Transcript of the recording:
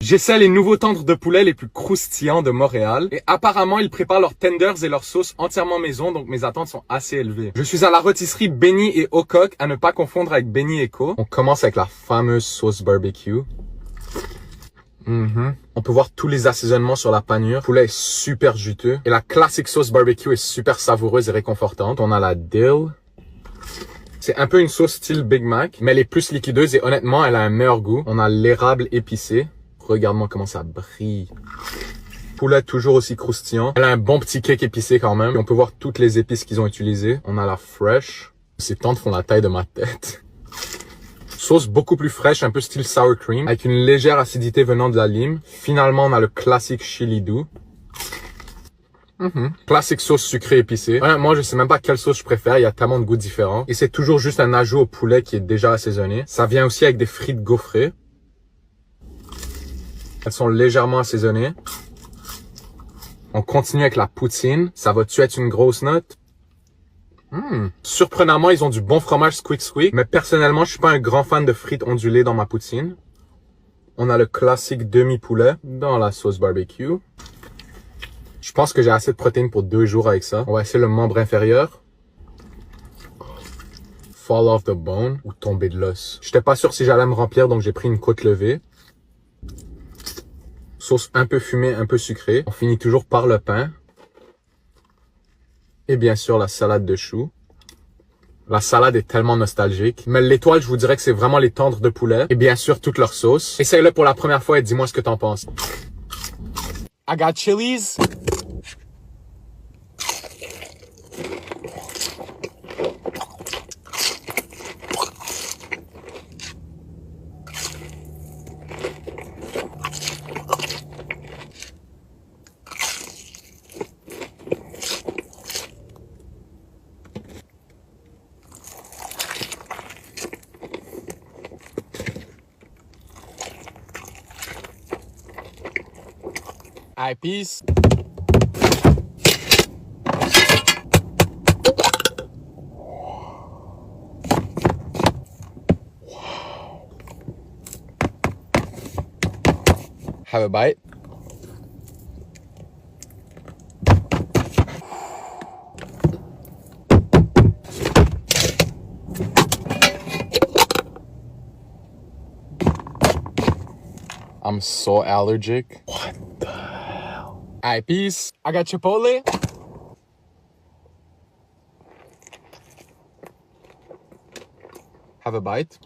J'essaie les nouveaux tendres de poulet les plus croustillants de Montréal. Et apparemment, ils préparent leurs tenders et leurs sauces entièrement maison, donc mes attentes sont assez élevées. Je suis à la rôtisserie Benny et Ocock, à ne pas confondre avec Benny et Co. On commence avec la fameuse sauce barbecue. On peut voir tous les assaisonnements sur la panure. Le poulet est super juteux. Et la classique sauce barbecue est super savoureuse et réconfortante. On a la dill. C'est un peu une sauce style Big Mac, mais elle est plus liquideuse et honnêtement, elle a un meilleur goût. On a l'érable épicé. Regarde-moi comment ça brille. Poulet toujours aussi croustillant. Elle a un bon petit kick épicé quand même. Et on peut voir toutes les épices qu'ils ont utilisées. On a la fresh. Ces tentes font la taille de ma tête. Sauce beaucoup plus fraîche, un peu style sour cream, avec une légère acidité venant de la lime. Finalement, on a le classique chili doux. Classique sauce sucrée épicée. Moi, je sais même pas quelle sauce je préfère. Il y a tellement de goûts différents. Et c'est toujours juste un ajout au poulet qui est déjà assaisonné. Ça vient aussi avec des frites gaufrées. Elles sont légèrement assaisonnées. On continue avec la poutine. Ça va-tu être une grosse note? Surprenamment, ils ont du bon fromage squeak squeak. Mais personnellement, je suis pas un grand fan de frites ondulées dans ma poutine. On a le classique demi-poulet dans la sauce barbecue. Je pense que j'ai assez de protéines pour 2 jours avec ça. On va essayer le membre inférieur. Fall off the bone ou tomber de l'os. J'étais pas sûr si j'allais me remplir, donc j'ai pris une côte levée. Sauce un peu fumée, un peu sucrée. On finit toujours par le pain. Et bien sûr, la salade de choux. La salade est tellement nostalgique. Mais l'étoile, je vous dirais que c'est vraiment les tendres de poulet. Et bien sûr, toute leur sauce. Essaye-le pour la première fois et dis-moi ce que t'en penses. I got chilies. All right, peace. Have a bite. I'm so allergic. What the hell? All right, peace. I got Chipotle. Have a bite.